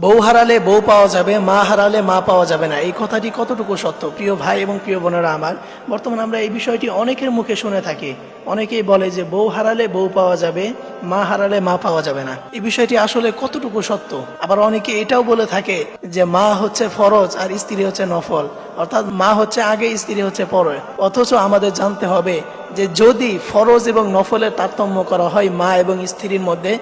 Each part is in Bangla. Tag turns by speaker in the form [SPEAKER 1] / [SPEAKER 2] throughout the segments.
[SPEAKER 1] বউ হারালে বউ পাওয়া যাবে, মা হারালে মা পাওয়া যাবে না, এই কথাটি কতটুকু সত্য? প্রিয় ভাই এবং প্রিয় বোনেরা আমার, বর্তমানে আমরা এই বিষয়টি অনেকের মুখে শুনে থাকি। অনেকেই বলে যে বউ হারালে বউ পাওয়া যাবে, মা হারালে মা পাওয়া যাবে না। এই বিষয়টি আসলে কতটুকু সত্য? আবার অনেকে এটাও বলে থাকে যে মা হচ্ছে ফরজ আর স্ত্রী হচ্ছে নফল, অর্থাৎ মা হচ্ছে আগে, স্ত্রী হচ্ছে পরে। অথচ আমাদের জানতে হবে যে যদি ফরজ এবং নফলের তারতম্য করা হয় মা এবং স্ত্রীর মধ্যে,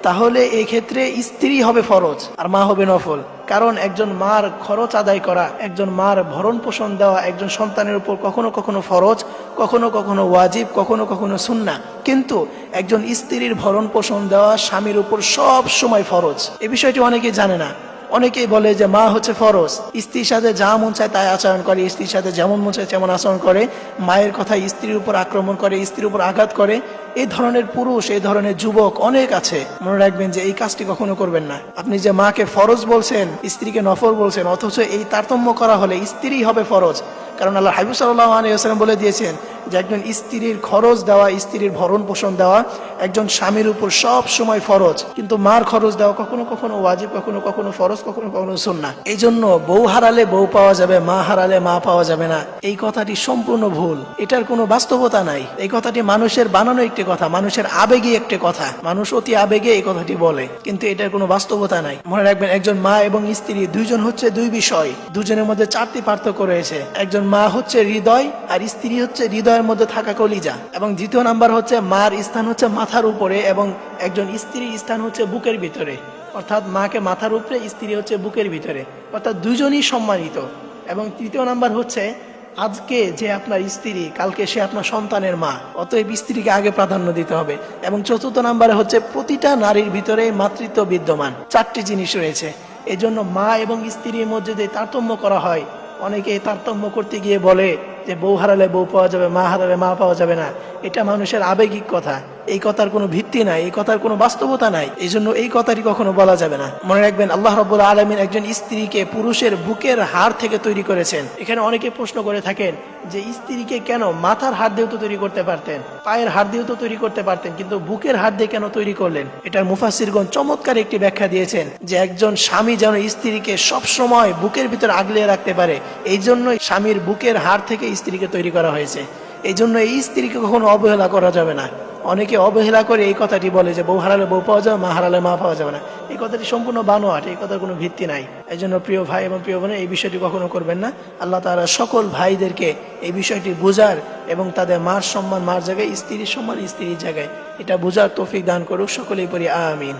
[SPEAKER 1] তাহলে এই ক্ষেত্রে স্ত্রী হবে ফরজ আর মা হবে নফল। কারণ একজন মার খরচ আদায় করা, একজন মার ভরণ পোষণ দেওয়া একজন সন্তানের উপর কখনো কখনো ফরজ, কখনো কখনো ওয়াজিব, কখনো কখনো সুন্নাহ। কিন্তু একজন স্ত্রীর ভরণ পোষণ দেওয়া স্বামীর উপর সব সময় ফরজ। এই বিষয়টি অনেকেই জানে না। অনেকেই বলে যে মা হচ্ছে ফরজ, স্ত্রীর সাথে যা মন চায় তাই আচরণ করে, স্ত্রীর সাথে যেমন মন চায় তেমন আচরণ করে, মায়ের কথা স্ত্রীর উপর আক্রমণ করে, স্ত্রীর উপর আঘাত করে। এই ধরনের পুরুষ, এই ধরনের যুবক অনেক আছে। মনে রাখবেন যে এই কাজটি কখনো করবেন না। আপনি যে মাকে ফরজ বলছেন, স্ত্রীকে নফল বলছেন, অথচ এই তারতম্য করা হলে স্ত্রী হবে ফরজ। কারণ আল্লাহ হাবিব সাল্লাল্লাহু আলাইহি ওয়াসাল্লাম বলে দিয়েছেন যে একজন স্ত্রীর খরচ দেওয়া, স্ত্রীর ভরণ পোষণ দেওয়া একজন স্বামীর উপর সব সময় ফরজ, কিন্তু মার খরচ দেওয়া কখনো কখনো ওয়াজিব, কখনো কখনো ফরজ, কখনো কখনো সুন্নাহ। এই জন্য বউ হারালে বউ পাওয়া যাবে, মা হারালে মা পাওয়া যাবে না, এই কথাটি সম্পূর্ণ ভুল। এটার কোনো বাস্তবতা নাই। এই কথাটি মানুষের বানানো একটি কথা, মানুষের আবেগী একটি কথা। মানুষ অতি আবেগে এই কথাটি বলে, কিন্তু এটার কোনো বাস্তবতা নাই। মনে রাখবেন, একজন মা এবং স্ত্রী দুইজন হচ্ছে দুই বিষয়। দুজনের মধ্যে চারটি পার্থক্য রয়েছে। একজন মা হচ্ছে হৃদয় আর স্ত্রী হচ্ছে হৃদয়ের মধ্যে থাকা কলিজা। এবং দ্বিতীয় নাম্বার হচ্ছে মার স্থান হচ্ছে মাথার উপরে এবং একজন স্ত্রীর স্থান হচ্ছে বুকের ভিতরে। অর্থাৎ মাকে মাথার উপরে, স্ত্রী হচ্ছে বুকের ভিতরে, অর্থাৎ দুইজনই সম্মানিত। এবং তৃতীয় নাম্বার হচ্ছে আজকে যে আপনার স্ত্রী, কালকে সে আপনার সন্তানের মা, অতএব স্ত্রীকে আগে প্রাধান্য দিতে হবে। এবং চতুর্থ নাম্বারে হচ্ছে প্রতিটা নারীর ভিতরে মাতৃত্ব বিদ্যমান। চারটি জিনিস রয়েছে। এই জন্য মা এবং স্ত্রীর মধ্যে যে তারতম্য করা হয়, অনেকে তারতম্য করতে গিয়ে বলে যে বউ হারালে বউ পাওয়া যাবে, মা হারালে মা পাওয়া যাবে না। এটা মানুষের আবেগিক কথা। এই কথার কোনো ভিত্তি নাই, এই কথার কোনো বাস্তবতা নাই। এই জন্য এই কথাটি কখনো বলা যাবে না। মনে রাখবেন, আল্লাহ রাব্বুল আলামিন একজন স্ত্রীকে পুরুষের বুকের হাড় থেকে তৈরি করেছেন। এখানে অনেকে প্রশ্ন করে থাকেন যে স্ত্রীকে কেন মাথার হাড় দিয়েও তো তৈরি করতে পারতেন, পায়ের হাড় দিয়েও তো তৈরি করতে পারতেন, কিন্তু বুকের হাড় দিয়ে কেন তৈরি করলেন? এটার মুফাসসিরগণ চমৎকার একটি ব্যাখ্যা দিয়েছেন যে একজন স্বামী যেন স্ত্রীকে সব সময় বুকের ভিতরে আগলে রাখতে পারে, এই জন্যই স্বামীর বুকের হাড় থেকে স্ত্রীকে তৈরি করা হয়েছে। এই জন্য এই স্ত্রীকে কখনো অবহেলা করা যাবে না। অনেকে অবহেলা করে এই কথাটি বলে যে বউ হারালে বউ পাওয়া যাবে, মা হারালে মা পাওয়া যাবে না। এই কথাটি সম্পূর্ণ বানোয়াট, এই কথার কোনো ভিত্তি নাই। এই জন্য প্রিয় ভাই এবং প্রিয় বোনের, এই বিষয়টি কখনো করবেন না। আল্লাহ তাআলা সকল ভাইদেরকে এই বিষয়টি বোঝার এবং তাদের মার সম্মান মার জায়গায়, স্ত্রীর সম্মান স্ত্রীর জায়গায়, এটা বোঝার তৌফিক দান করুক। সকলেই পড়ি আমিন।